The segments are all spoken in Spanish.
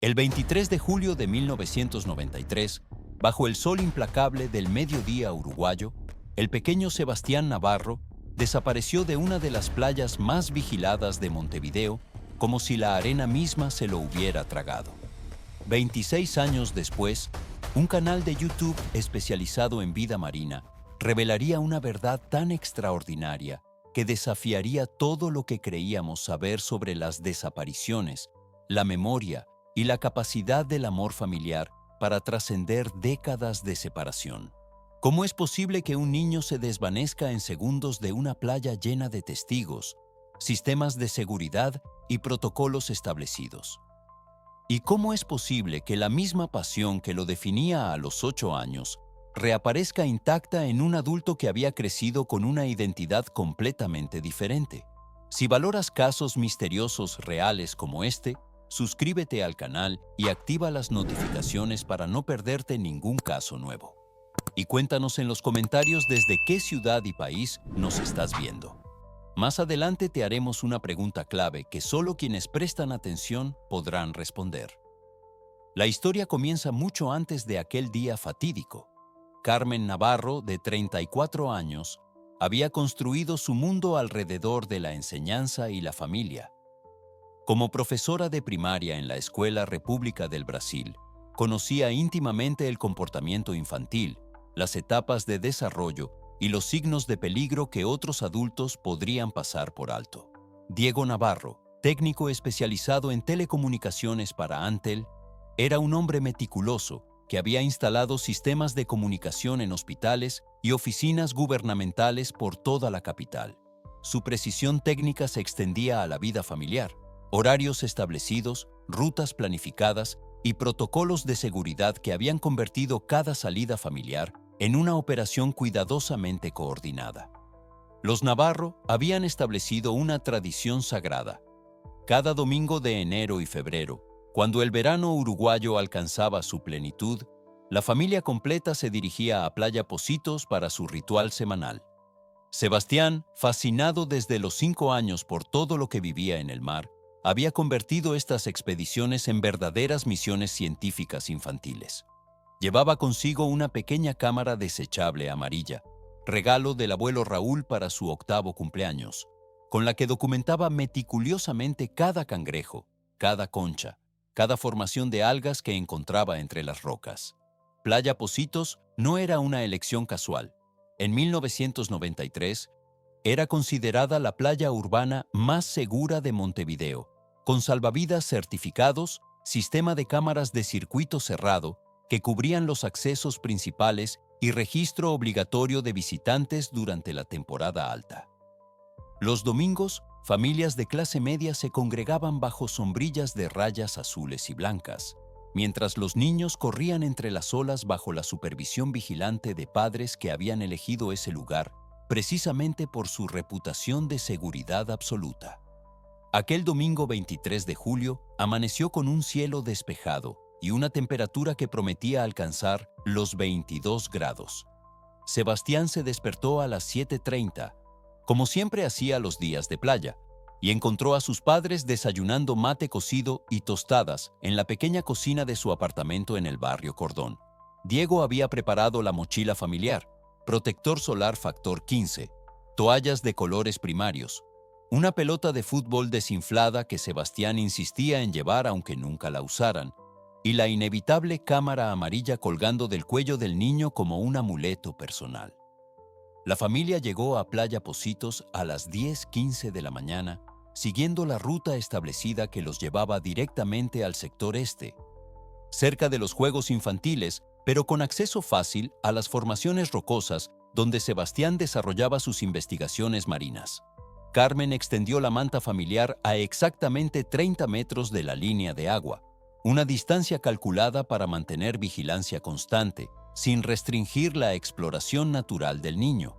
El 23 de julio de 1993, bajo el sol implacable del mediodía uruguayo, el pequeño Sebastián Navarro desapareció de una de las playas más vigiladas de Montevideo, como si la arena misma se lo hubiera tragado. 26 años después, un canal de YouTube especializado en vida marina revelaría una verdad tan extraordinaria que desafiaría todo lo que creíamos saber sobre las desapariciones, la memoria y la capacidad del amor familiar para trascender décadas de separación. ¿Cómo es posible que un niño se desvanezca en segundos de una playa llena de testigos, sistemas de seguridad y protocolos establecidos? ¿Y cómo es posible que la misma pasión que lo definía a los 8 años reaparezca intacta en un adulto que había crecido con una identidad completamente diferente? Si valoras casos misteriosos reales como este, suscríbete al canal y activa las notificaciones para no perderte ningún caso nuevo. Y cuéntanos en los comentarios desde qué ciudad y país nos estás viendo. Más adelante te haremos una pregunta clave que solo quienes prestan atención podrán responder. La historia comienza mucho antes de aquel día fatídico. Carmen Navarro, de 34 años, había construido su mundo alrededor de la enseñanza y la familia. Como profesora de primaria en la Escuela República del Brasil, conocía íntimamente el comportamiento infantil, las etapas de desarrollo y los signos de peligro que otros adultos podrían pasar por alto. Diego Navarro, técnico especializado en telecomunicaciones para Antel, era un hombre meticuloso que había instalado sistemas de comunicación en hospitales y oficinas gubernamentales por toda la capital. Su precisión técnica se extendía a la vida familiar, horarios establecidos, rutas planificadas y protocolos de seguridad que habían convertido cada salida familiar en una operación cuidadosamente coordinada. Los Navarro habían establecido una tradición sagrada. Cada domingo de enero y febrero, cuando el verano uruguayo alcanzaba su plenitud, la familia completa se dirigía a Playa Pocitos para su ritual semanal. Sebastián, fascinado desde los 5 años por todo lo que vivía en el mar, había convertido estas expediciones en verdaderas misiones científicas infantiles. Llevaba consigo una pequeña cámara desechable amarilla, regalo del abuelo Raúl para su 8º cumpleaños, con la que documentaba meticulosamente cada cangrejo, cada concha, cada formación de algas que encontraba entre las rocas. Playa Pocitos no era una elección casual. En 1993, era considerada la playa urbana más segura de Montevideo, con salvavidas certificados, sistema de cámaras de circuito cerrado que cubrían los accesos principales y registro obligatorio de visitantes durante la temporada alta. Los domingos, familias de clase media se congregaban bajo sombrillas de rayas azules y blancas, mientras los niños corrían entre las olas bajo la supervisión vigilante de padres que habían elegido ese lugar precisamente por su reputación de seguridad absoluta. Aquel domingo 23 de julio amaneció con un cielo despejado y una temperatura que prometía alcanzar los 22 grados. Sebastián se despertó a las 7:30, como siempre hacía los días de playa, y encontró a sus padres desayunando mate cocido y tostadas en la pequeña cocina de su apartamento en el barrio Cordón. Diego había preparado la mochila familiar, protector solar factor 15, toallas de colores primarios, una pelota de fútbol desinflada que Sebastián insistía en llevar aunque nunca la usaran, y la inevitable cámara amarilla colgando del cuello del niño como un amuleto personal. La familia llegó a Playa Pocitos a las 10:15 de la mañana, siguiendo la ruta establecida que los llevaba directamente al sector este, cerca de los juegos infantiles, pero con acceso fácil a las formaciones rocosas donde Sebastián desarrollaba sus investigaciones marinas. Carmen extendió la manta familiar a exactamente 30 metros de la línea de agua, una distancia calculada para mantener vigilancia constante, sin restringir la exploración natural del niño.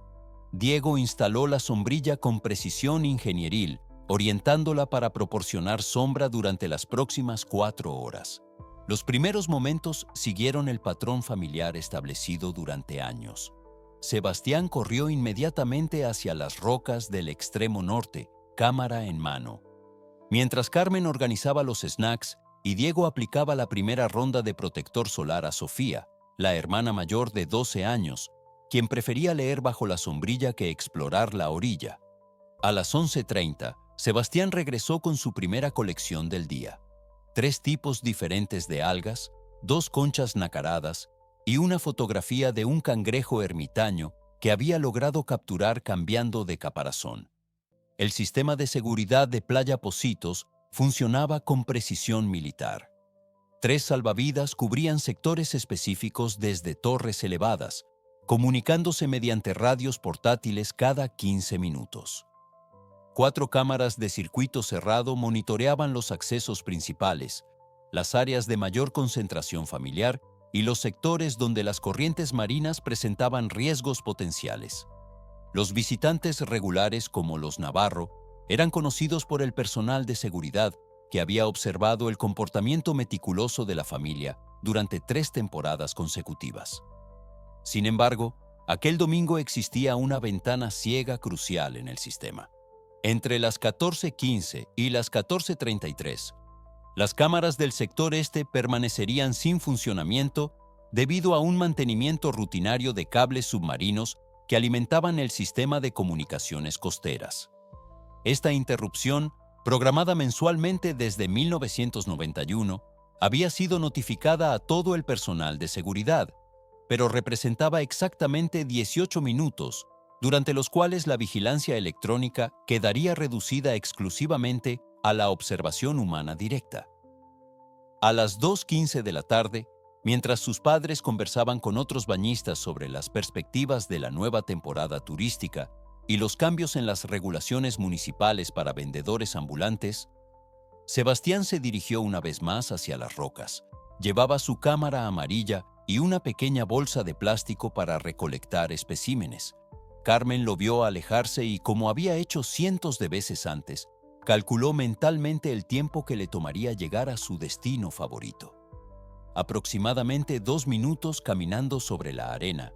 Diego instaló la sombrilla con precisión ingenieril, orientándola para proporcionar sombra durante las próximas 4 horas. Los primeros momentos siguieron el patrón familiar establecido durante años. Sebastián corrió inmediatamente hacia las rocas del extremo norte, cámara en mano. Mientras Carmen organizaba los snacks y Diego aplicaba la primera ronda de protector solar a Sofía, la hermana mayor de 12 años, quien prefería leer bajo la sombrilla que explorar la orilla. A las 11:30, Sebastián regresó con su primera colección del día: 3 tipos diferentes de algas, 2 conchas nacaradas y una fotografía de un cangrejo ermitaño que había logrado capturar cambiando de caparazón. El sistema de seguridad de Playa Pocitos funcionaba con precisión militar. 3 salvavidas cubrían sectores específicos desde torres elevadas, comunicándose mediante radios portátiles cada 15 minutos. 4 cámaras de circuito cerrado monitoreaban los accesos principales, las áreas de mayor concentración familiar y los sectores donde las corrientes marinas presentaban riesgos potenciales. Los visitantes regulares, como los Navarro, eran conocidos por el personal de seguridad que había observado el comportamiento meticuloso de la familia durante 3 temporadas consecutivas. Sin embargo, aquel domingo existía una ventana ciega crucial en el sistema. Entre las 14:15 y las 14:33, las cámaras del sector este permanecerían sin funcionamiento debido a un mantenimiento rutinario de cables submarinos que alimentaban el sistema de comunicaciones costeras. Esta interrupción, programada mensualmente desde 1991, había sido notificada a todo el personal de seguridad, pero representaba exactamente 18 minutos, durante los cuales la vigilancia electrónica quedaría reducida exclusivamente a la observación humana directa. A las 2:15 de la tarde, mientras sus padres conversaban con otros bañistas sobre las perspectivas de la nueva temporada turística y los cambios en las regulaciones municipales para vendedores ambulantes, Sebastián se dirigió una vez más hacia las rocas. Llevaba su cámara amarilla y una pequeña bolsa de plástico para recolectar especímenes. Carmen lo vio alejarse y, como había hecho cientos de veces antes, calculó mentalmente el tiempo que le tomaría llegar a su destino favorito. Aproximadamente 2 minutos caminando sobre la arena,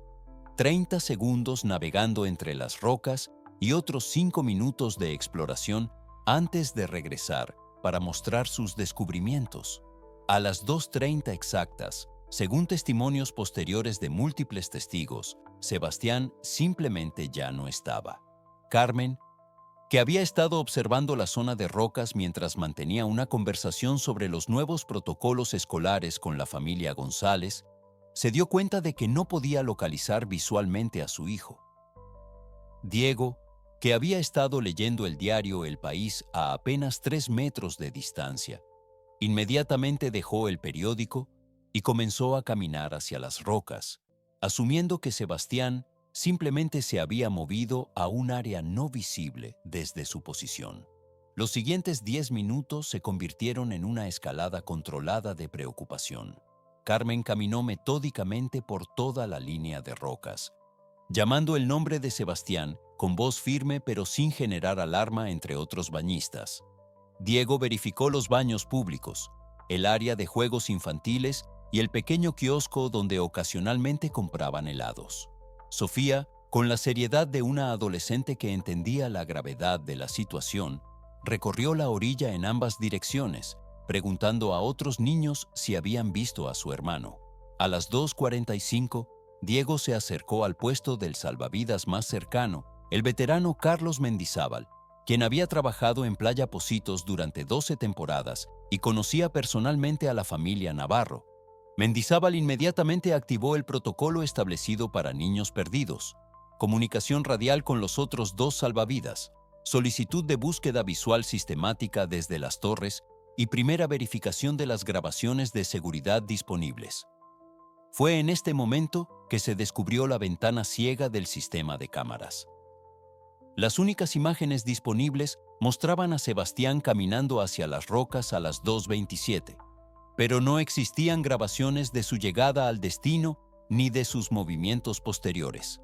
30 segundos navegando entre las rocas y otros 5 minutos de exploración antes de regresar para mostrar sus descubrimientos. A las 2:30 exactas, según testimonios posteriores de múltiples testigos, Sebastián simplemente ya no estaba. Carmen, que había estado observando la zona de rocas mientras mantenía una conversación sobre los nuevos protocolos escolares con la familia González, se dio cuenta de que no podía localizar visualmente a su hijo. Diego, que había estado leyendo el diario El País a apenas 3 metros de distancia, inmediatamente dejó el periódico y comenzó a caminar hacia las rocas, asumiendo que Sebastián simplemente se había movido a un área no visible desde su posición. Los siguientes 10 minutos se convirtieron en una escalada controlada de preocupación. Carmen caminó metódicamente por toda la línea de rocas, llamando el nombre de Sebastián con voz firme pero sin generar alarma entre otros bañistas. Diego verificó los baños públicos, el área de juegos infantiles y el pequeño kiosco donde ocasionalmente compraban helados. Sofía, con la seriedad de una adolescente que entendía la gravedad de la situación, recorrió la orilla en ambas direcciones, preguntando a otros niños si habían visto a su hermano. A las 2:45, Diego se acercó al puesto del salvavidas más cercano, el veterano Carlos Mendizábal, quien había trabajado en Playa Pocitos durante 12 temporadas y conocía personalmente a la familia Navarro. Mendizábal inmediatamente activó el protocolo establecido para niños perdidos: comunicación radial con los otros 2 salvavidas, solicitud de búsqueda visual sistemática desde las torres y primera verificación de las grabaciones de seguridad disponibles. Fue en este momento que se descubrió la ventana ciega del sistema de cámaras. Las únicas imágenes disponibles mostraban a Sebastián caminando hacia las rocas a las 2:27. Pero no existían grabaciones de su llegada al destino ni de sus movimientos posteriores.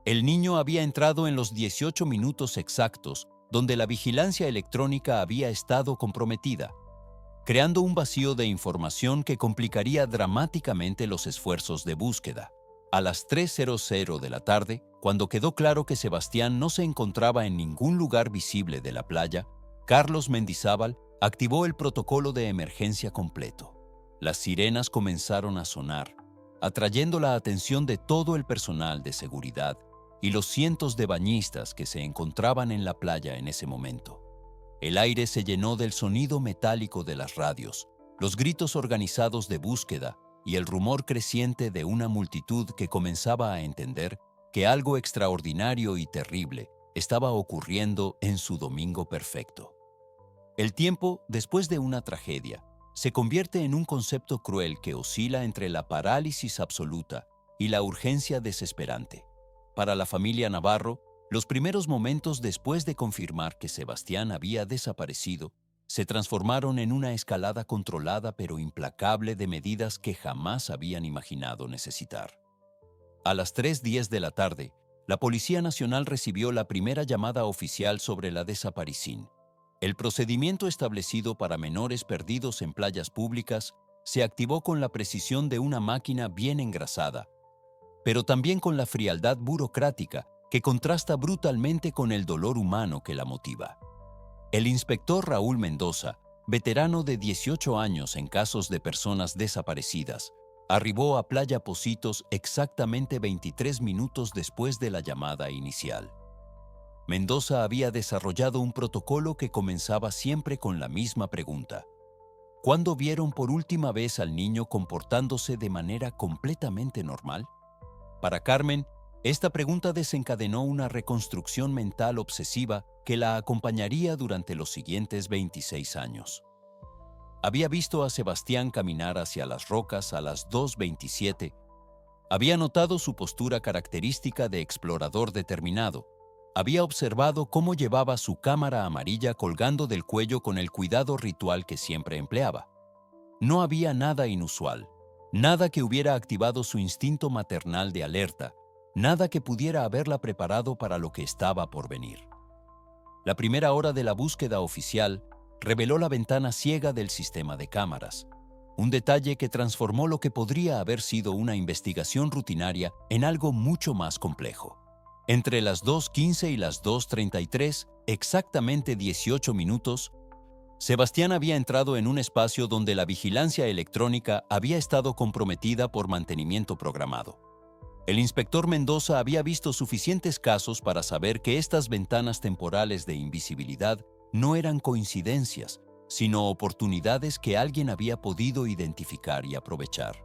El niño había entrado en los 18 minutos exactos donde la vigilancia electrónica había estado comprometida, creando un vacío de información que complicaría dramáticamente los esfuerzos de búsqueda. A las 3:00 de la tarde, cuando quedó claro que Sebastián no se encontraba en ningún lugar visible de la playa, Carlos Mendizábal activó el protocolo de emergencia completo. Las sirenas comenzaron a sonar, atrayendo la atención de todo el personal de seguridad y los cientos de bañistas que se encontraban en la playa en ese momento. El aire se llenó del sonido metálico de las radios, los gritos organizados de búsqueda y el rumor creciente de una multitud que comenzaba a entender que algo extraordinario y terrible estaba ocurriendo en su domingo perfecto. El tiempo, después de una tragedia, se convierte en un concepto cruel que oscila entre la parálisis absoluta y la urgencia desesperante. Para la familia Navarro, los primeros momentos después de confirmar que Sebastián había desaparecido se transformaron en una escalada controlada pero implacable de medidas que jamás habían imaginado necesitar. A las 3:10 de la tarde, la Policía Nacional recibió la primera llamada oficial sobre la desaparición. El procedimiento establecido para menores perdidos en playas públicas se activó con la precisión de una máquina bien engrasada, pero también con la frialdad burocrática que contrasta brutalmente con el dolor humano que la motiva. El inspector Raúl Mendoza, veterano de 18 años en casos de personas desaparecidas, arribó a Playa Pocitos exactamente 23 minutos después de la llamada inicial. Mendoza había desarrollado un protocolo que comenzaba siempre con la misma pregunta: ¿cuándo vieron por última vez al niño comportándose de manera completamente normal? Para Carmen, esta pregunta desencadenó una reconstrucción mental obsesiva que la acompañaría durante los siguientes 26 años. Había visto a Sebastián caminar hacia las rocas a las 2:27. Había notado su postura característica de explorador determinado. Había observado cómo llevaba su cámara amarilla colgando del cuello con el cuidado ritual que siempre empleaba. No había nada inusual, nada que hubiera activado su instinto maternal de alerta, nada que pudiera haberla preparado para lo que estaba por venir. La primera hora de la búsqueda oficial reveló la ventana ciega del sistema de cámaras, un detalle que transformó lo que podría haber sido una investigación rutinaria en algo mucho más complejo. Entre las 2:15 y las 2:33, exactamente 18 minutos, Sebastián había entrado en un espacio donde la vigilancia electrónica había estado comprometida por mantenimiento programado. El inspector Mendoza había visto suficientes casos para saber que estas ventanas temporales de invisibilidad no eran coincidencias, sino oportunidades que alguien había podido identificar y aprovechar.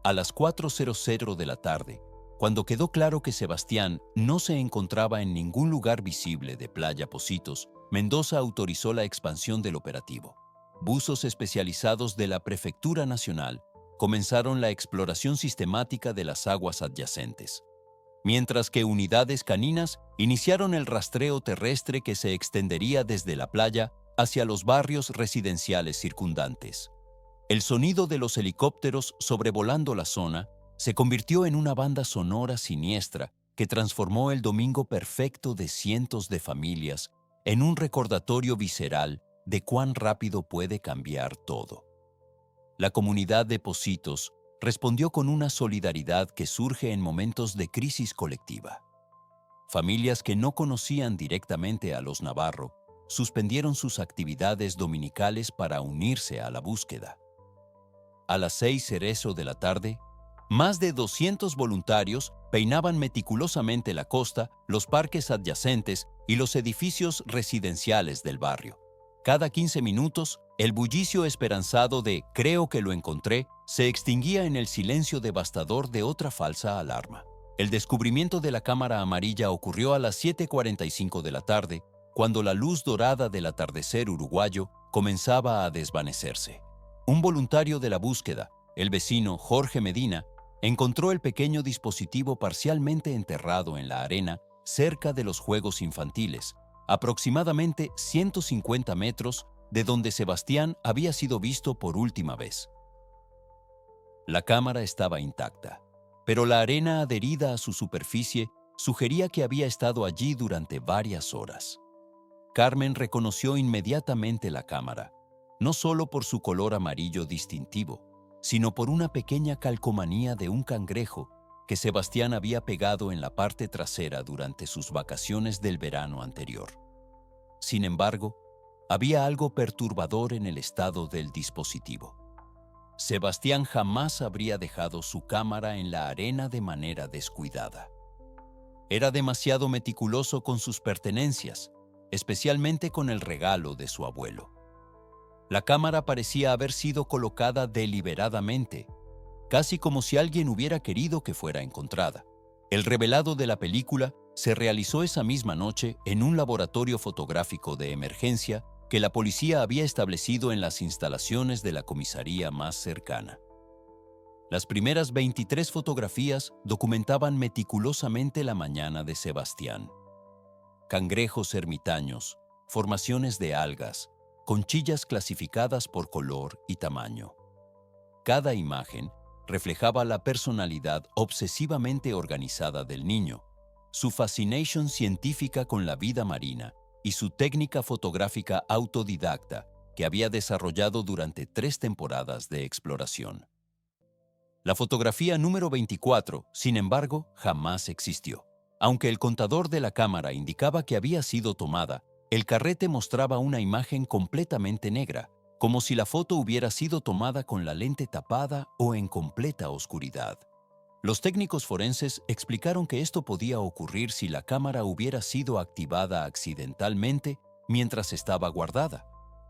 A las 4:00 de la tarde, cuando quedó claro que Sebastián no se encontraba en ningún lugar visible de Playa Pocitos, Mendoza autorizó la expansión del operativo. Buzos especializados de la Prefectura Nacional comenzaron la exploración sistemática de las aguas adyacentes, mientras que unidades caninas iniciaron el rastreo terrestre que se extendería desde la playa hacia los barrios residenciales circundantes. El sonido de los helicópteros sobrevolando la zona se convirtió en una banda sonora siniestra que transformó el domingo perfecto de cientos de familias en un recordatorio visceral de cuán rápido puede cambiar todo. La comunidad de Pocitos respondió con una solidaridad que surge en momentos de crisis colectiva. Familias que no conocían directamente a los Navarro suspendieron sus actividades dominicales para unirse a la búsqueda. A las 6:00 de la tarde, más de 200 voluntarios peinaban meticulosamente la costa, los parques adyacentes y los edificios residenciales del barrio. Cada 15 minutos, el bullicio esperanzado de «creo que lo encontré» se extinguía en el silencio devastador de otra falsa alarma. El descubrimiento de la cámara amarilla ocurrió a las 7:45 de la tarde, cuando la luz dorada del atardecer uruguayo comenzaba a desvanecerse. Un voluntario de la búsqueda, el vecino Jorge Medina, encontró el pequeño dispositivo parcialmente enterrado en la arena cerca de los juegos infantiles, aproximadamente 150 metros de donde Sebastián había sido visto por última vez. La cámara estaba intacta, pero la arena adherida a su superficie sugería que había estado allí durante varias horas. Carmen reconoció inmediatamente la cámara, no solo por su color amarillo distintivo, sino por una pequeña calcomanía de un cangrejo que Sebastián había pegado en la parte trasera durante sus vacaciones del verano anterior. Sin embargo, había algo perturbador en el estado del dispositivo. Sebastián jamás habría dejado su cámara en la arena de manera descuidada. Era demasiado meticuloso con sus pertenencias, especialmente con el regalo de su abuelo. La cámara parecía haber sido colocada deliberadamente, casi como si alguien hubiera querido que fuera encontrada. El revelado de la película se realizó esa misma noche en un laboratorio fotográfico de emergencia que la policía había establecido en las instalaciones de la comisaría más cercana. Las primeras 23 fotografías documentaban meticulosamente la mañana de Sebastián. Cangrejos ermitaños, formaciones de algas, conchillas clasificadas por color y tamaño. Cada imagen reflejaba la personalidad obsesivamente organizada del niño, su fascinación científica con la vida marina y su técnica fotográfica autodidacta que había desarrollado durante 3 temporadas de exploración. La fotografía número 24, sin embargo, jamás existió. Aunque el contador de la cámara indicaba que había sido tomada, el carrete mostraba una imagen completamente negra, como si la foto hubiera sido tomada con la lente tapada o en completa oscuridad. Los técnicos forenses explicaron que esto podía ocurrir si la cámara hubiera sido activada accidentalmente mientras estaba guardada,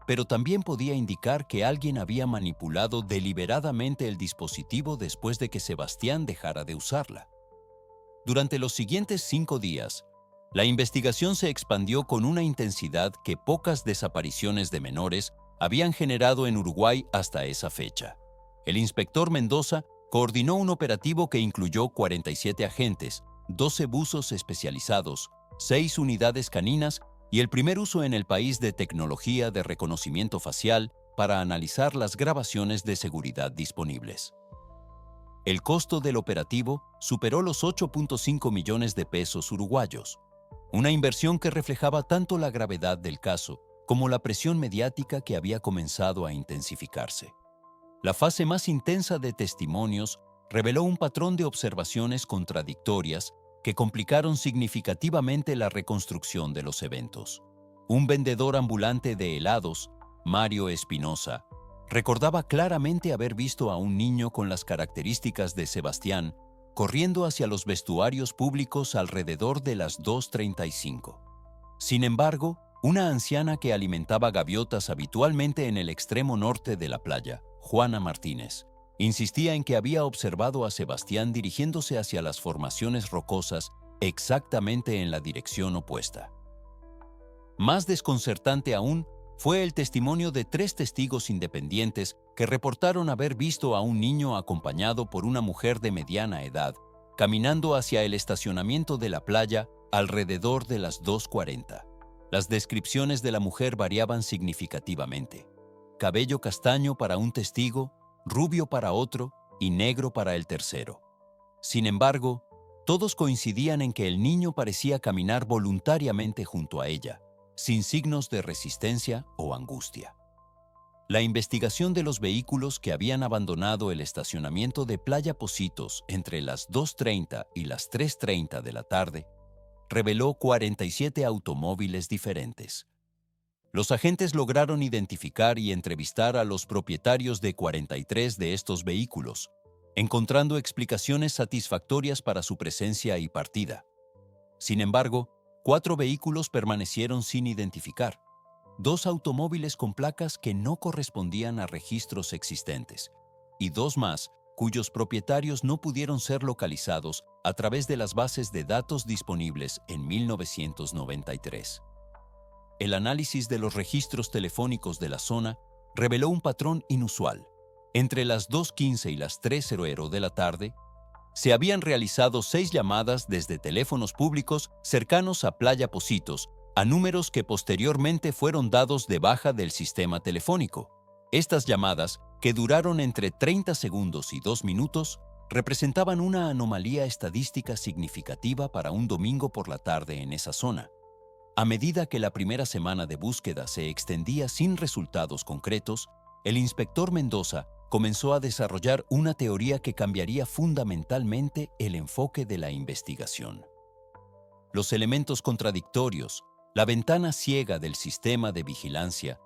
pero también podía indicar que alguien había manipulado deliberadamente el dispositivo después de que Sebastián dejara de usarla. Durante los siguientes 5 días, la investigación se expandió con una intensidad que pocas desapariciones de menores habían generado en Uruguay hasta esa fecha. El inspector Mendoza coordinó un operativo que incluyó 47 agentes, 12 buzos especializados, 6 unidades caninas y el primer uso en el país de tecnología de reconocimiento facial para analizar las grabaciones de seguridad disponibles. El costo del operativo superó los 8.5 millones de pesos uruguayos, una inversión que reflejaba tanto la gravedad del caso como la presión mediática que había comenzado a intensificarse. La fase más intensa de testimonios reveló un patrón de observaciones contradictorias que complicaron significativamente la reconstrucción de los eventos. Un vendedor ambulante de helados, Mario Espinosa, recordaba claramente haber visto a un niño con las características de Sebastián corriendo hacia los vestuarios públicos alrededor de las 2:35. Sin embargo, una anciana que alimentaba gaviotas habitualmente en el extremo norte de la playa, Juana Martínez, insistía en que había observado a Sebastián dirigiéndose hacia las formaciones rocosas exactamente en la dirección opuesta. Más desconcertante aún fue el testimonio de 3 testigos independientes que reportaron haber visto a un niño acompañado por una mujer de mediana edad, caminando hacia el estacionamiento de la playa alrededor de las 2:40. Las descripciones de la mujer variaban significativamente. Cabello castaño para un testigo, rubio para otro y negro para el tercero. Sin embargo, todos coincidían en que el niño parecía caminar voluntariamente junto a ella, sin signos de resistencia o angustia. La investigación de los vehículos que habían abandonado el estacionamiento de Playa Pocitos entre las 2:30 y las 3:30 de la tarde reveló 47 automóviles diferentes. Los agentes lograron identificar y entrevistar a los propietarios de 43 de estos vehículos, encontrando explicaciones satisfactorias para su presencia y partida. Sin embargo, 4 vehículos permanecieron sin identificar, 2 automóviles con placas que no correspondían a registros existentes, y 2 más cuyos propietarios no pudieron ser localizados a través de las bases de datos disponibles en 1993. El análisis de los registros telefónicos de la zona reveló un patrón inusual. Entre las 2:15 y las 3:00 de la tarde, se habían realizado 6 llamadas desde teléfonos públicos cercanos a Playa Pocitos a números que posteriormente fueron dados de baja del sistema telefónico. Estas llamadas, que duraron entre 30 segundos y 2 minutos, representaban una anomalía estadística significativa para un domingo por la tarde en esa zona. A medida que la primera semana de búsqueda se extendía sin resultados concretos, el inspector Mendoza comenzó a desarrollar una teoría que cambiaría fundamentalmente el enfoque de la investigación. Los elementos contradictorios, la ventana ciega del sistema de vigilancia,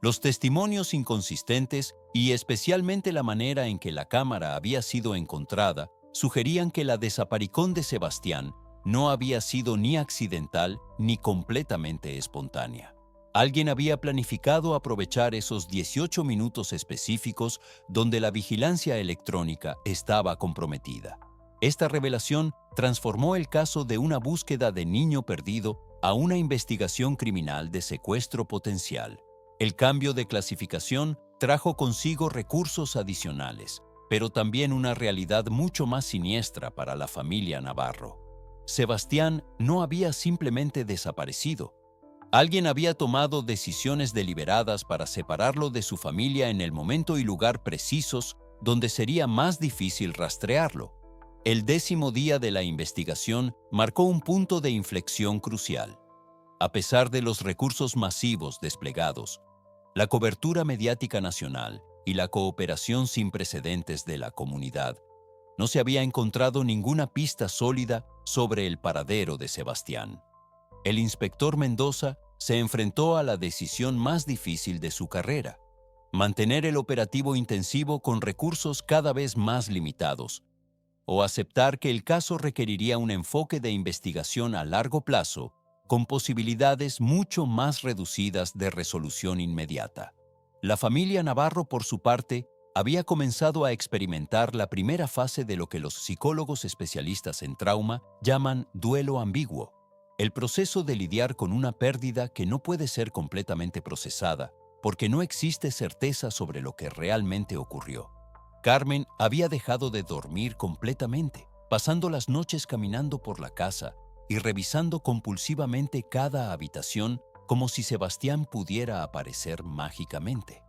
los testimonios inconsistentes y especialmente la manera en que la cámara había sido encontrada sugerían que la desaparición de Sebastián no había sido ni accidental ni completamente espontánea. Alguien había planificado aprovechar esos 18 minutos específicos donde la vigilancia electrónica estaba comprometida. Esta revelación transformó el caso de una búsqueda de niño perdido a una investigación criminal de secuestro potencial. El cambio de clasificación trajo consigo recursos adicionales, pero también una realidad mucho más siniestra para la familia Navarro. Sebastián no había simplemente desaparecido. Alguien había tomado decisiones deliberadas para separarlo de su familia en el momento y lugar precisos donde sería más difícil rastrearlo. El 10º día de la investigación marcó un punto de inflexión crucial. A pesar de los recursos masivos desplegados, la cobertura mediática nacional y la cooperación sin precedentes de la comunidad, no se había encontrado ninguna pista sólida sobre el paradero de Sebastián. El inspector Mendoza se enfrentó a la decisión más difícil de su carrera: mantener el operativo intensivo con recursos cada vez más limitados, o aceptar que el caso requeriría un enfoque de investigación a largo plazo con posibilidades mucho más reducidas de resolución inmediata. La familia Navarro, por su parte, había comenzado a experimentar la primera fase de lo que los psicólogos especialistas en trauma llaman duelo ambiguo, el proceso de lidiar con una pérdida que no puede ser completamente procesada porque no existe certeza sobre lo que realmente ocurrió. Carmen había dejado de dormir completamente, pasando las noches caminando por la casa y revisando compulsivamente cada habitación como si Sebastián pudiera aparecer mágicamente.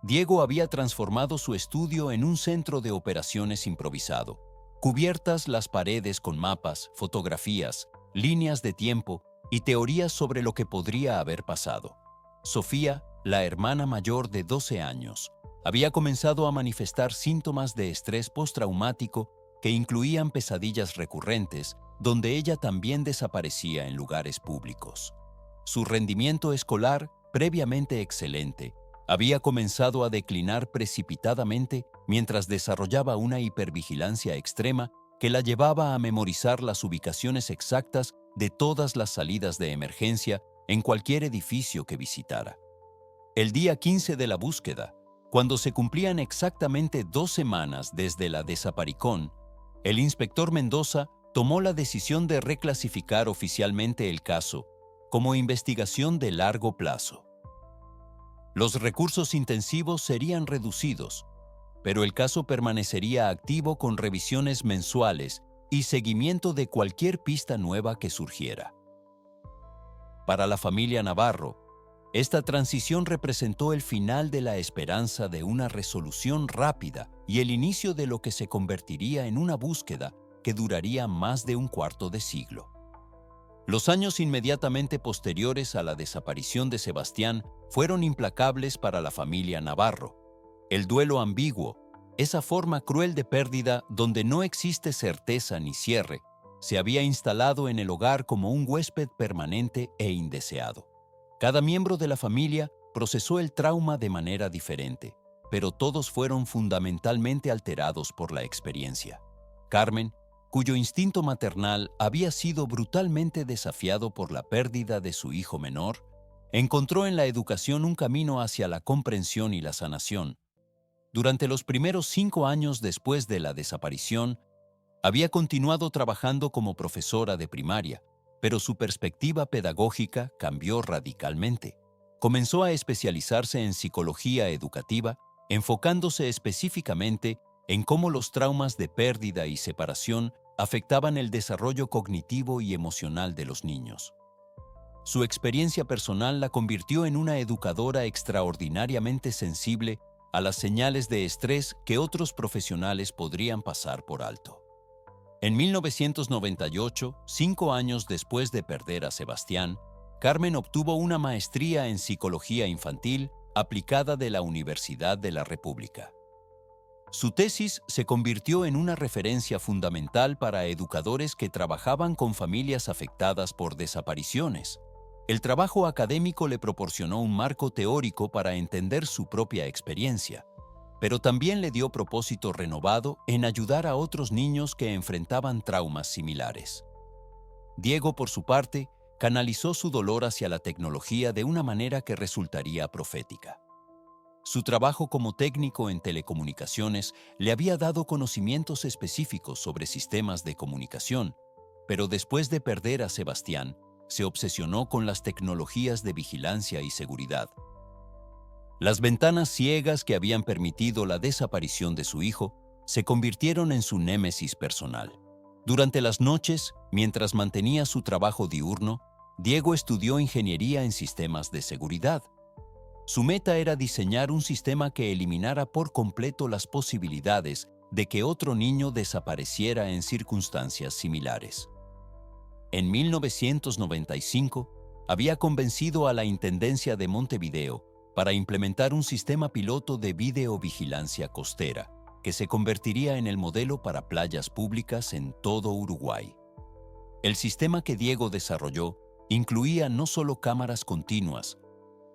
Diego había transformado su estudio en un centro de operaciones improvisado, cubiertas las paredes con mapas, fotografías, líneas de tiempo y teorías sobre lo que podría haber pasado. Sofía, la hermana mayor de 12 años, había comenzado a manifestar síntomas de estrés postraumático que incluían pesadillas recurrentes, donde ella también desaparecía en lugares públicos. Su rendimiento escolar, previamente excelente, había comenzado a declinar precipitadamente mientras desarrollaba una hipervigilancia extrema que la llevaba a memorizar las ubicaciones exactas de todas las salidas de emergencia en cualquier edificio que visitara. El día 15 de la búsqueda, cuando se cumplían exactamente 2 semanas desde la desaparición, el inspector Mendoza tomó la decisión de reclasificar oficialmente el caso como investigación de largo plazo. Los recursos intensivos serían reducidos, pero el caso permanecería activo con revisiones mensuales y seguimiento de cualquier pista nueva que surgiera. Para la familia Navarro, esta transición representó el final de la esperanza de una resolución rápida y el inicio de lo que se convertiría en una búsqueda que duraría más de un cuarto de siglo. Los años inmediatamente posteriores a la desaparición de Sebastián fueron implacables para la familia Navarro. El duelo ambiguo, esa forma cruel de pérdida donde no existe certeza ni cierre, se había instalado en el hogar como un huésped permanente e indeseado. Cada miembro de la familia procesó el trauma de manera diferente, pero todos fueron fundamentalmente alterados por la experiencia. Carmen, cuyo instinto maternal había sido brutalmente desafiado por la pérdida de su hijo menor, encontró en la educación un camino hacia la comprensión y la sanación. Durante los primeros 5 años después de la desaparición, había continuado trabajando como profesora de primaria, pero su perspectiva pedagógica cambió radicalmente. Comenzó a especializarse en psicología educativa, enfocándose específicamente en cómo los traumas de pérdida y separación afectaban el desarrollo cognitivo y emocional de los niños. Su experiencia personal la convirtió en una educadora extraordinariamente sensible a las señales de estrés que otros profesionales podrían pasar por alto. En 1998, 5 años después de perder a Sebastián, Carmen obtuvo una maestría en psicología infantil aplicada de la Universidad de la República. Su tesis se convirtió en una referencia fundamental para educadores que trabajaban con familias afectadas por desapariciones. El trabajo académico le proporcionó un marco teórico para entender su propia experiencia, pero también le dio propósito renovado en ayudar a otros niños que enfrentaban traumas similares. Diego, por su parte, canalizó su dolor hacia la tecnología de una manera que resultaría profética. Su trabajo como técnico en telecomunicaciones le había dado conocimientos específicos sobre sistemas de comunicación, pero después de perder a Sebastián, se obsesionó con las tecnologías de vigilancia y seguridad. Las ventanas ciegas que habían permitido la desaparición de su hijo se convirtieron en su némesis personal. Durante las noches, mientras mantenía su trabajo diurno, Diego estudió ingeniería en sistemas de seguridad. Su meta era diseñar un sistema que eliminara por completo las posibilidades de que otro niño desapareciera en circunstancias similares. En 1995, había convencido a la Intendencia de Montevideo para implementar un sistema piloto de videovigilancia costera, que se convertiría en el modelo para playas públicas en todo Uruguay. El sistema que Diego desarrolló incluía no solo cámaras continuas,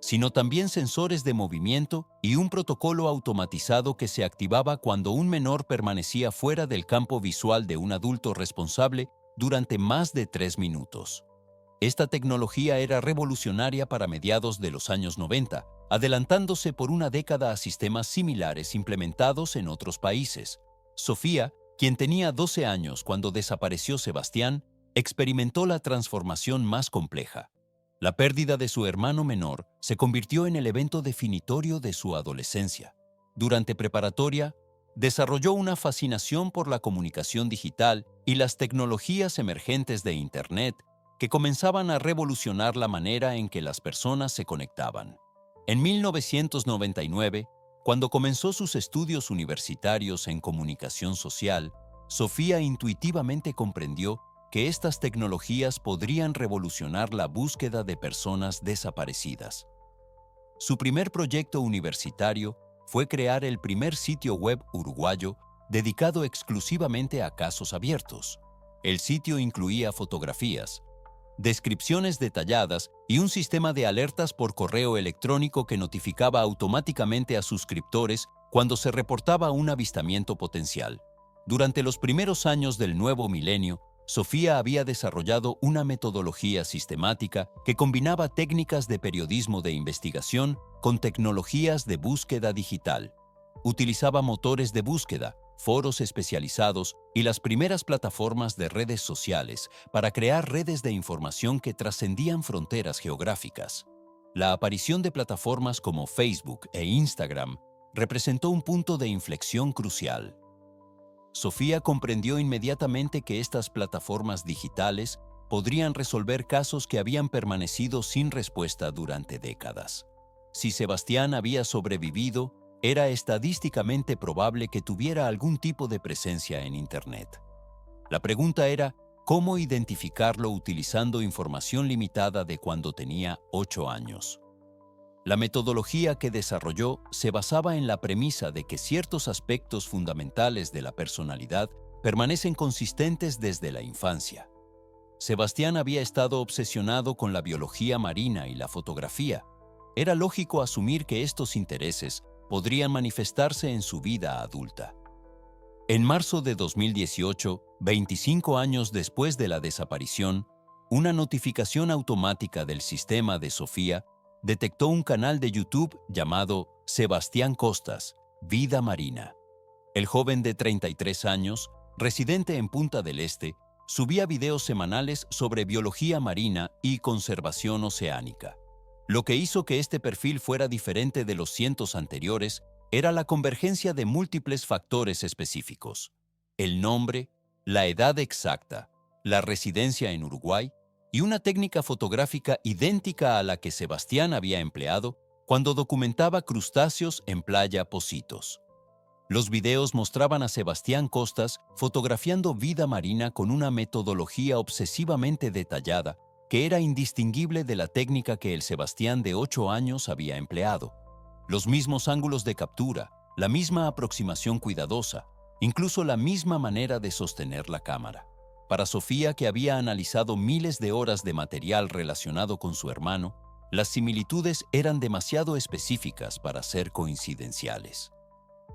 sino también sensores de movimiento y un protocolo automatizado que se activaba cuando un menor permanecía fuera del campo visual de un adulto responsable durante más de 3 minutos. Esta tecnología era revolucionaria para mediados de los años 90, adelantándose por una década a sistemas similares implementados en otros países. Sofía, quien tenía 12 años cuando desapareció Sebastián, experimentó la transformación más compleja. La pérdida de su hermano menor se convirtió en el evento definitorio de su adolescencia. Durante preparatoria, desarrolló una fascinación por la comunicación digital y las tecnologías emergentes de Internet que comenzaban a revolucionar la manera en que las personas se conectaban. En 1999, cuando comenzó sus estudios universitarios en comunicación social, Sofía intuitivamente comprendió que estas tecnologías podrían revolucionar la búsqueda de personas desaparecidas. Su primer proyecto universitario fue crear el primer sitio web uruguayo dedicado exclusivamente a casos abiertos. El sitio incluía fotografías, descripciones detalladas y un sistema de alertas por correo electrónico que notificaba automáticamente a suscriptores cuando se reportaba un avistamiento potencial. Durante los primeros años del nuevo milenio, Sofía había desarrollado una metodología sistemática que combinaba técnicas de periodismo de investigación con tecnologías de búsqueda digital. Utilizaba motores de búsqueda, foros especializados y las primeras plataformas de redes sociales para crear redes de información que trascendían fronteras geográficas. La aparición de plataformas como Facebook e Instagram representó un punto de inflexión crucial. Sofía comprendió inmediatamente que estas plataformas digitales podrían resolver casos que habían permanecido sin respuesta durante décadas. Si Sebastián había sobrevivido, era estadísticamente probable que tuviera algún tipo de presencia en Internet. La pregunta era, ¿cómo identificarlo utilizando información limitada de cuando tenía 8 años? La metodología que desarrolló se basaba en la premisa de que ciertos aspectos fundamentales de la personalidad permanecen consistentes desde la infancia. Sebastián había estado obsesionado con la biología marina y la fotografía. Era lógico asumir que estos intereses podrían manifestarse en su vida adulta. En marzo de 2018, 25 años después de la desaparición, una notificación automática del sistema de Sofía detectó un canal de YouTube llamado Sebastián Costas, Vida Marina. El joven de 33 años, residente en Punta del Este, subía videos semanales sobre biología marina y conservación oceánica. Lo que hizo que este perfil fuera diferente de los cientos anteriores era la convergencia de múltiples factores específicos: el nombre, la edad exacta, la residencia en Uruguay y una técnica fotográfica idéntica a la que Sebastián había empleado cuando documentaba crustáceos en Playa Pocitos. Los videos mostraban a Sebastián Costas fotografiando vida marina con una metodología obsesivamente detallada que era indistinguible de la técnica que el Sebastián de 8 años había empleado. Los mismos ángulos de captura, la misma aproximación cuidadosa, incluso la misma manera de sostener la cámara. Para Sofía, que había analizado miles de horas de material relacionado con su hermano, las similitudes eran demasiado específicas para ser coincidenciales.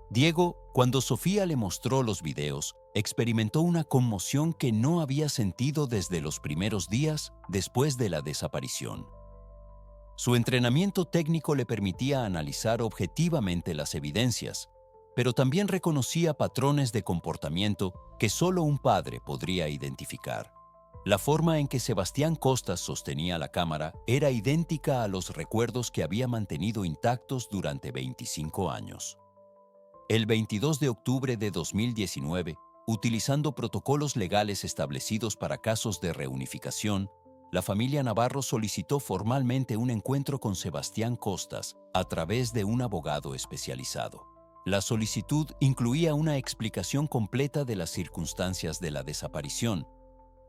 Diego, cuando Sofía le mostró los videos, experimentó una conmoción que no había sentido desde los primeros días después de la desaparición. Su entrenamiento técnico le permitía analizar objetivamente las evidencias, pero también reconocía patrones de comportamiento que solo un padre podría identificar. La forma en que Sebastián Costas sostenía la cámara era idéntica a los recuerdos que había mantenido intactos durante 25 años. El 22 de octubre de 2019, utilizando protocolos legales establecidos para casos de reunificación, la familia Navarro solicitó formalmente un encuentro con Sebastián Costas a través de un abogado especializado. La solicitud incluía una explicación completa de las circunstancias de la desaparición,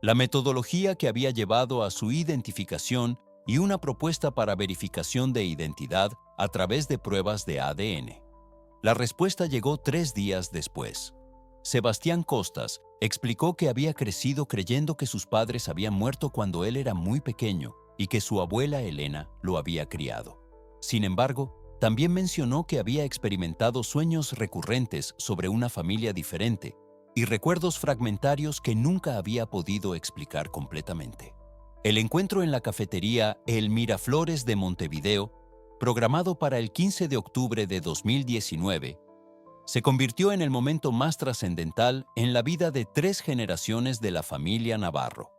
la metodología que había llevado a su identificación y una propuesta para verificación de identidad a través de pruebas de ADN. La respuesta llegó 3 días después. Sebastián Costas explicó que había crecido creyendo que sus padres habían muerto cuando él era muy pequeño y que su abuela Elena lo había criado. Sin embargo, también mencionó que había experimentado sueños recurrentes sobre una familia diferente y recuerdos fragmentarios que nunca había podido explicar completamente. El encuentro en la cafetería El Miraflores de Montevideo, programado para el 15 de octubre de 2019, se convirtió en el momento más trascendental en la vida de 3 generaciones de la familia Navarro.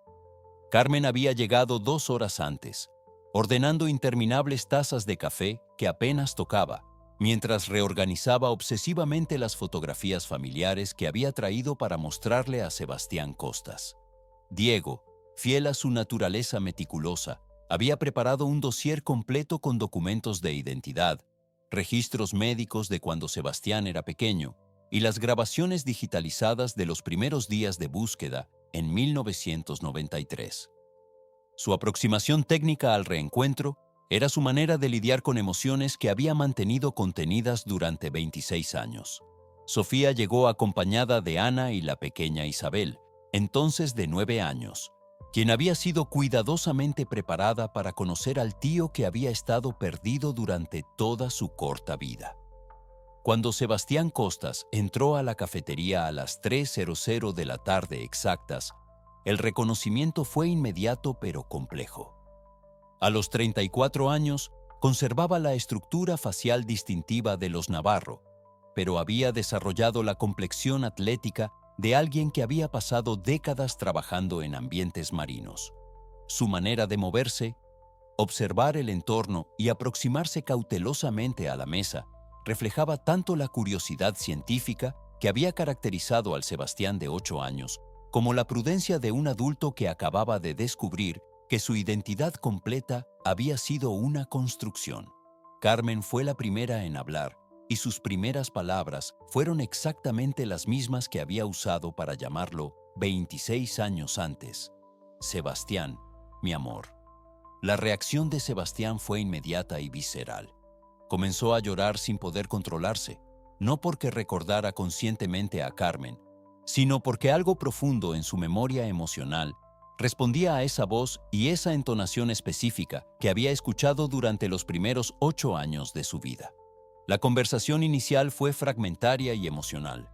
Carmen había llegado 2 horas antes, ordenando interminables tazas de café que apenas tocaba, mientras reorganizaba obsesivamente las fotografías familiares que había traído para mostrarle a Sebastián Costas. Diego, fiel a su naturaleza meticulosa, había preparado un dossier completo con documentos de identidad, registros médicos de cuando Sebastián era pequeño y las grabaciones digitalizadas de los primeros días de búsqueda en 1993. Su aproximación técnica al reencuentro era su manera de lidiar con emociones que había mantenido contenidas durante 26 años. Sofía llegó acompañada de Ana y la pequeña Isabel, entonces de 9 años, quien había sido cuidadosamente preparada para conocer al tío que había estado perdido durante toda su corta vida. Cuando Sebastián Costas entró a la cafetería a las 3:00 de la tarde exactas, el reconocimiento fue inmediato pero complejo. A los 34 años, conservaba la estructura facial distintiva de los Navarro, pero había desarrollado la complexión atlética de alguien que había pasado décadas trabajando en ambientes marinos. Su manera de moverse, observar el entorno y aproximarse cautelosamente a la mesa reflejaba tanto la curiosidad científica que había caracterizado al Sebastián de 8 años, como la prudencia de un adulto que acababa de descubrir que su identidad completa había sido una construcción. Carmen fue la primera en hablar, y sus primeras palabras fueron exactamente las mismas que había usado para llamarlo 26 años antes. Sebastián, mi amor. La reacción de Sebastián fue inmediata y visceral. Comenzó a llorar sin poder controlarse, no porque recordara conscientemente a Carmen, sino porque algo profundo en su memoria emocional respondía a esa voz y esa entonación específica que había escuchado durante los primeros 8 años de su vida. La conversación inicial fue fragmentaria y emocional.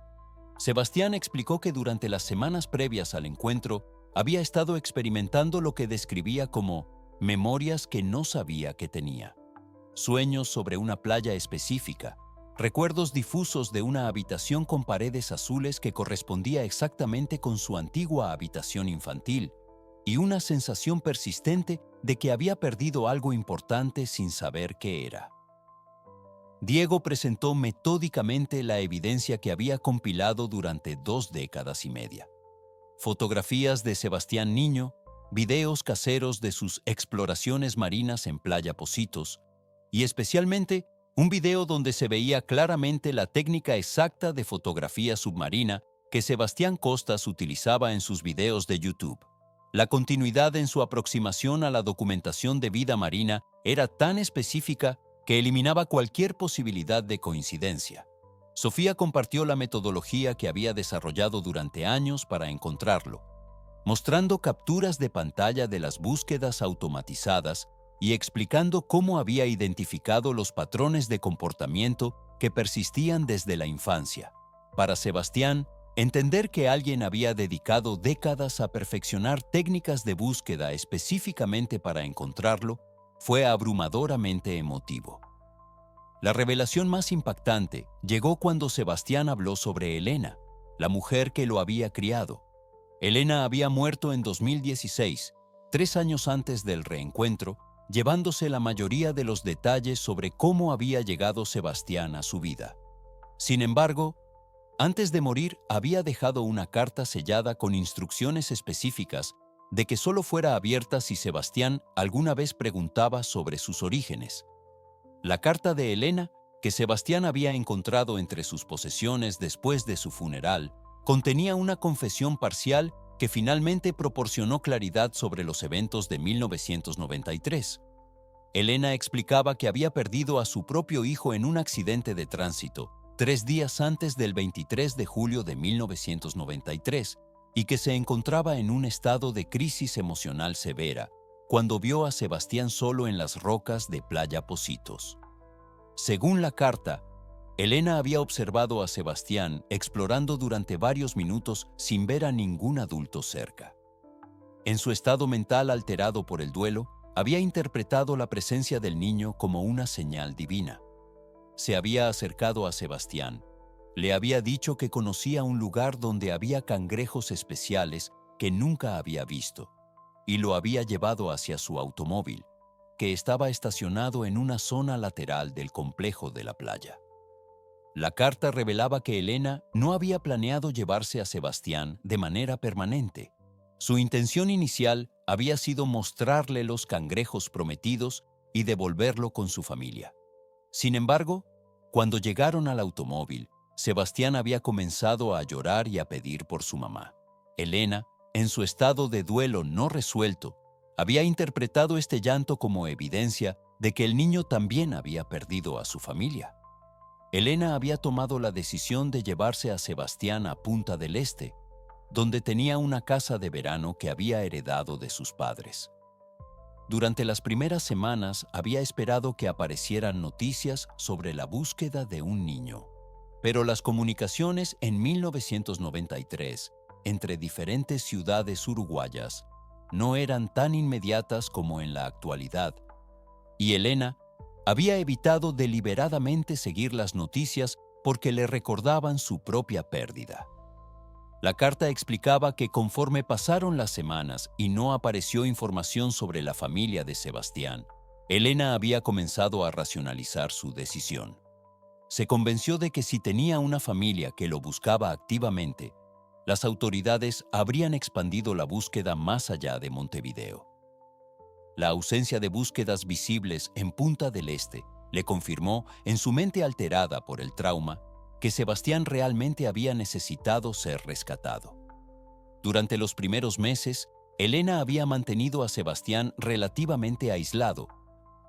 Sebastián explicó que durante las semanas previas al encuentro había estado experimentando lo que describía como memorias que no sabía que tenía. Sueños sobre una playa específica, recuerdos difusos de una habitación con paredes azules que correspondía exactamente con su antigua habitación infantil, y una sensación persistente de que había perdido algo importante sin saber qué era. Diego presentó metódicamente la evidencia que había compilado durante 2 décadas y media. Fotografías de Sebastián niño, videos caseros de sus exploraciones marinas en Playa Pocitos, y especialmente un video donde se veía claramente la técnica exacta de fotografía submarina que Sebastián Costas utilizaba en sus videos de YouTube. La continuidad en su aproximación a la documentación de vida marina era tan específica que eliminaba cualquier posibilidad de coincidencia. Sofía compartió la metodología que había desarrollado durante años para encontrarlo. mostrando capturas de pantalla de las búsquedas automatizadas y explicando cómo había identificado los patrones de comportamiento que persistían desde la infancia. Para Sebastián, entender que alguien había dedicado décadas a perfeccionar técnicas de búsqueda específicamente para encontrarlo fue abrumadoramente emotivo. La revelación más impactante llegó cuando Sebastián habló sobre Elena, la mujer que lo había criado. Elena había muerto en 2016, 3 años antes del reencuentro, llevándose la mayoría de los detalles sobre cómo había llegado Sebastián a su vida. Sin embargo, antes de morir había dejado una carta sellada con instrucciones específicas de que solo fuera abierta si Sebastián alguna vez preguntaba sobre sus orígenes. La carta de Elena, que Sebastián había encontrado entre sus posesiones después de su funeral, contenía una confesión parcial que finalmente proporcionó claridad sobre los eventos de 1993. Elena explicaba que había perdido a su propio hijo en un accidente de tránsito 3 días antes del 23 de julio de 1993 y que se encontraba en un estado de crisis emocional severa cuando vio a Sebastián solo en las rocas de Playa Pocitos. Según la carta, Elena había observado a Sebastián explorando durante varios minutos sin ver a ningún adulto cerca. En su estado mental alterado por el duelo, había interpretado la presencia del niño como una señal divina. Se había acercado a Sebastián, le había dicho que conocía un lugar donde había cangrejos especiales que nunca había visto, y lo había llevado hacia su automóvil, que estaba estacionado en una zona lateral del complejo de la playa. La carta revelaba que Elena no había planeado llevarse a Sebastián de manera permanente. Su intención inicial había sido mostrarle los cangrejos prometidos y devolverlo con su familia. Sin embargo, cuando llegaron al automóvil, Sebastián había comenzado a llorar y a pedir por su mamá. Elena, en su estado de duelo no resuelto, había interpretado este llanto como evidencia de que el niño también había perdido a su familia. Elena había tomado la decisión de llevarse a Sebastián a Punta del Este, donde tenía una casa de verano que había heredado de sus padres. Durante las primeras semanas había esperado que aparecieran noticias sobre la búsqueda de un niño, pero las comunicaciones en 1993 entre diferentes ciudades uruguayas no eran tan inmediatas como en la actualidad, y Elena había evitado deliberadamente seguir las noticias porque le recordaban su propia pérdida. La carta explicaba que conforme pasaron las semanas y no apareció información sobre la familia de Sebastián, Elena había comenzado a racionalizar su decisión. Se convenció de que si tenía una familia que lo buscaba activamente, las autoridades habrían expandido la búsqueda más allá de Montevideo. La ausencia de búsquedas visibles en Punta del Este le confirmó, en su mente alterada por el trauma, que Sebastián realmente había necesitado ser rescatado. Durante los primeros meses, Elena había mantenido a Sebastián relativamente aislado,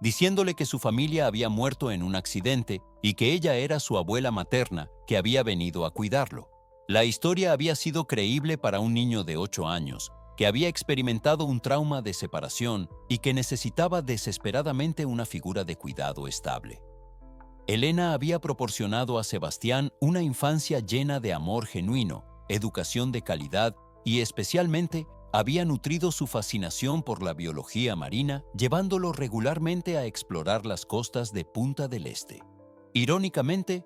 diciéndole que su familia había muerto en un accidente y que ella era su abuela materna que había venido a cuidarlo. La historia había sido creíble para un niño de 8 años, que había experimentado un trauma de separación y que necesitaba desesperadamente una figura de cuidado estable. Elena había proporcionado a Sebastián una infancia llena de amor genuino, educación de calidad y especialmente había nutrido su fascinación por la biología marina, llevándolo regularmente a explorar las costas de Punta del Este. Irónicamente,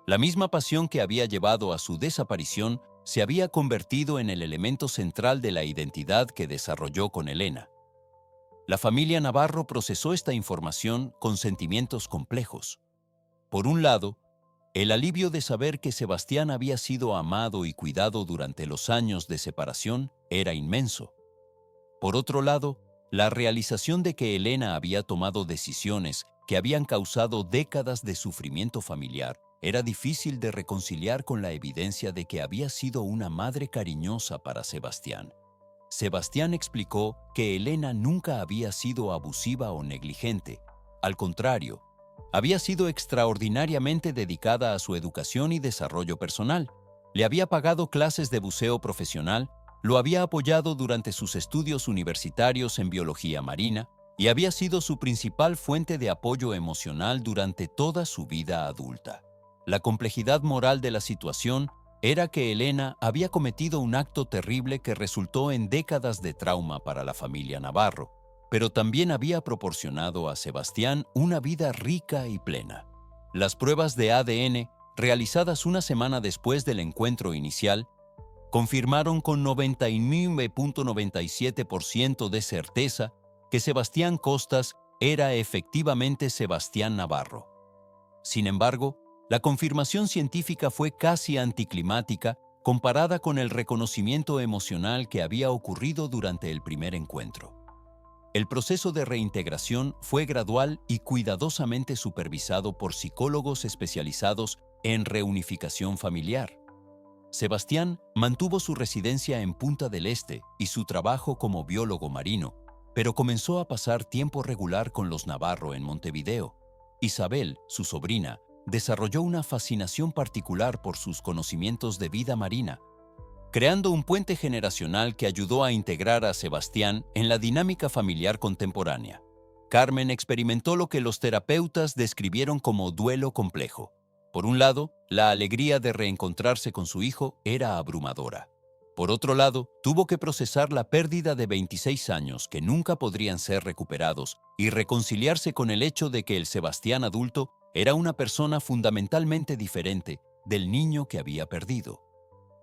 la misma pasión que había llevado a su desaparición se había convertido en el elemento central de la identidad que desarrolló con Elena. La familia Navarro procesó esta información con sentimientos complejos. Por un lado, el alivio de saber que Sebastián había sido amado y cuidado durante los años de separación era inmenso. Por otro lado, la realización de que Elena había tomado decisiones que habían causado décadas de sufrimiento familiar era difícil de reconciliar con la evidencia de que había sido una madre cariñosa para Sebastián. Sebastián explicó que Elena nunca había sido abusiva o negligente. Al contrario, había sido extraordinariamente dedicada a su educación y desarrollo personal. Le había pagado clases de buceo profesional lo había apoyado durante sus estudios universitarios en biología marina y había sido su principal fuente de apoyo emocional durante toda su vida adulta. La complejidad moral de la situación era que Elena había cometido un acto terrible que resultó en décadas de trauma para la familia Navarro, pero también había proporcionado a Sebastián una vida rica y plena. Las pruebas de ADN, realizadas una semana después del encuentro inicial, confirmaron con 99.97% de certeza que Sebastián Costas era efectivamente Sebastián Navarro. Sin embargo, la confirmación científica fue casi anticlimática comparada con el reconocimiento emocional que había ocurrido durante el primer encuentro. El proceso de reintegración fue gradual y cuidadosamente supervisado por psicólogos especializados en reunificación familiar. Sebastián mantuvo su residencia en Punta del Este y su trabajo como biólogo marino, pero comenzó a pasar tiempo regular con los Navarro en Montevideo. Isabel, su sobrina, desarrolló una fascinación particular por sus conocimientos de vida marina, creando un puente generacional que ayudó a integrar a Sebastián en la dinámica familiar contemporánea. Carmen experimentó lo que los terapeutas describieron como duelo complejo. Por un lado, la alegría de reencontrarse con su hijo era abrumadora. Por otro lado, tuvo que procesar la pérdida de 26 años que nunca podrían ser recuperados y reconciliarse con el hecho de que el Sebastián adulto era una persona fundamentalmente diferente del niño que había perdido.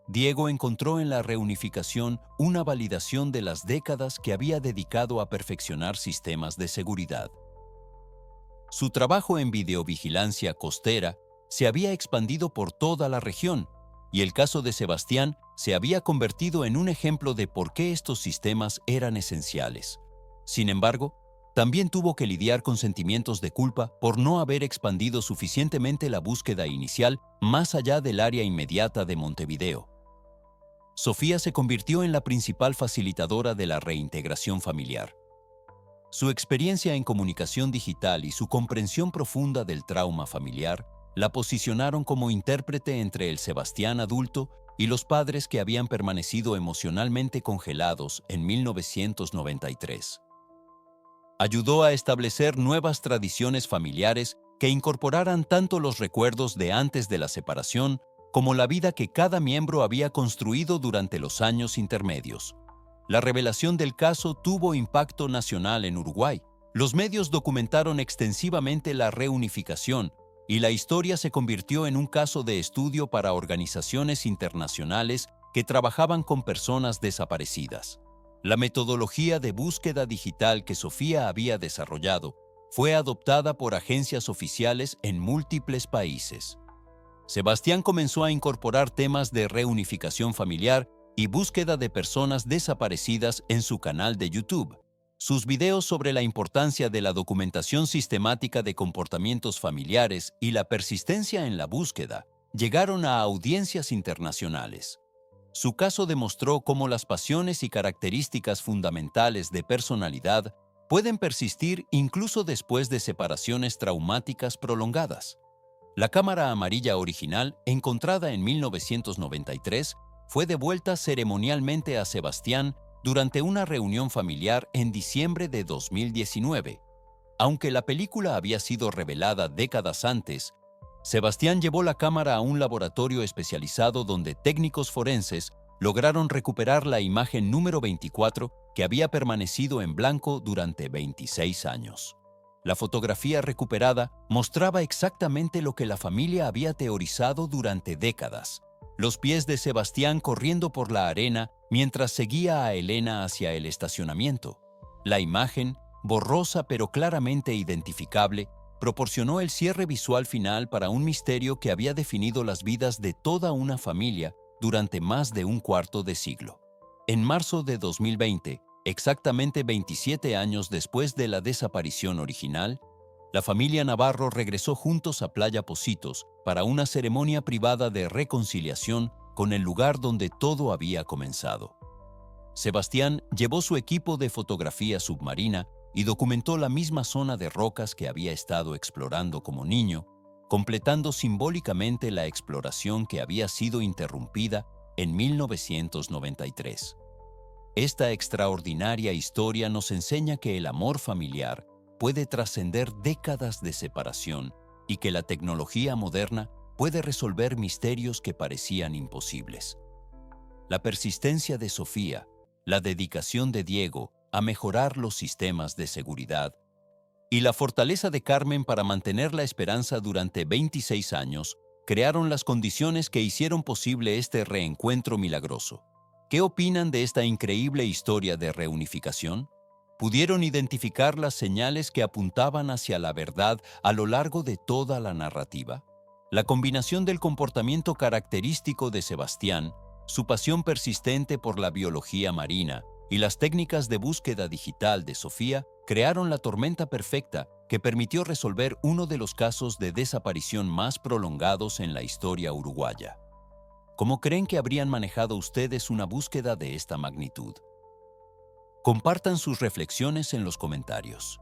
Diego encontró en la reunificación una validación de las décadas que había dedicado a perfeccionar sistemas de seguridad. Su trabajo en videovigilancia costera se había expandido por toda la región, y el caso de Sebastián se había convertido en un ejemplo de por qué estos sistemas eran esenciales. Sin embargo, también tuvo que lidiar con sentimientos de culpa por no haber expandido suficientemente la búsqueda inicial más allá del área inmediata de Montevideo. Sofía se convirtió en la principal facilitadora de la reintegración familiar. Su experiencia en comunicación digital y su comprensión profunda del trauma familiar la posicionaron como intérprete entre el Sebastián adulto y los padres que habían permanecido emocionalmente congelados en 1993. Ayudó a establecer nuevas tradiciones familiares que incorporaran tanto los recuerdos de antes de la separación como la vida que cada miembro había construido durante los años intermedios. La revelación del caso tuvo impacto nacional en Uruguay. Los medios documentaron extensivamente la reunificación y la historia se convirtió en un caso de estudio para organizaciones internacionales que trabajaban con personas desaparecidas. La metodología de búsqueda digital que Sofía había desarrollado fue adoptada por agencias oficiales en múltiples países. Sebastián comenzó a incorporar temas de reunificación familiar y búsqueda de personas desaparecidas en su canal de YouTube. Sus videos sobre la importancia de la documentación sistemática de comportamientos familiares y la persistencia en la búsqueda llegaron a audiencias internacionales. Su caso demostró cómo las pasiones y características fundamentales de personalidad pueden persistir incluso después de separaciones traumáticas prolongadas. La cámara amarilla original, encontrada en 1993, fue devuelta ceremonialmente a Sebastián durante una reunión familiar en diciembre de 2019. Aunque la película había sido revelada décadas antes, Sebastián llevó la cámara a un laboratorio especializado donde técnicos forenses lograron recuperar la imagen número 24 que había permanecido en blanco durante 26 años. La fotografía recuperada mostraba exactamente lo que la familia había teorizado durante décadas: los pies de Sebastián corriendo por la arena mientras seguía a Elena hacia el estacionamiento. La imagen, borrosa pero claramente identificable, proporcionó el cierre visual final para un misterio que había definido las vidas de toda una familia durante más de un cuarto de siglo. En marzo de 2020, exactamente 27 años después de la desaparición original, la familia Navarro regresó juntos a Playa Pocitos para una ceremonia privada de reconciliación con el lugar donde todo había comenzado. Sebastián llevó su equipo de fotografía submarina y documentó la misma zona de rocas que había estado explorando como niño, completando simbólicamente la exploración que había sido interrumpida en 1993. Esta extraordinaria historia nos enseña que el amor familiar puede trascender décadas de separación y que la tecnología moderna puede resolver misterios que parecían imposibles. La persistencia de Sofía, la dedicación de Diego a mejorar los sistemas de seguridad y la fortaleza de Carmen para mantener la esperanza durante 26 años crearon las condiciones que hicieron posible este reencuentro milagroso. ¿Qué opinan de esta increíble historia de reunificación? ¿Pudieron identificar las señales que apuntaban hacia la verdad a lo largo de toda la narrativa? La combinación del comportamiento característico de Sebastián, su pasión persistente por la biología marina y las técnicas de búsqueda digital de Sofía crearon la tormenta perfecta que permitió resolver uno de los casos de desaparición más prolongados en la historia uruguaya. ¿Cómo creen que habrían manejado ustedes una búsqueda de esta magnitud? Compartan sus reflexiones en los comentarios.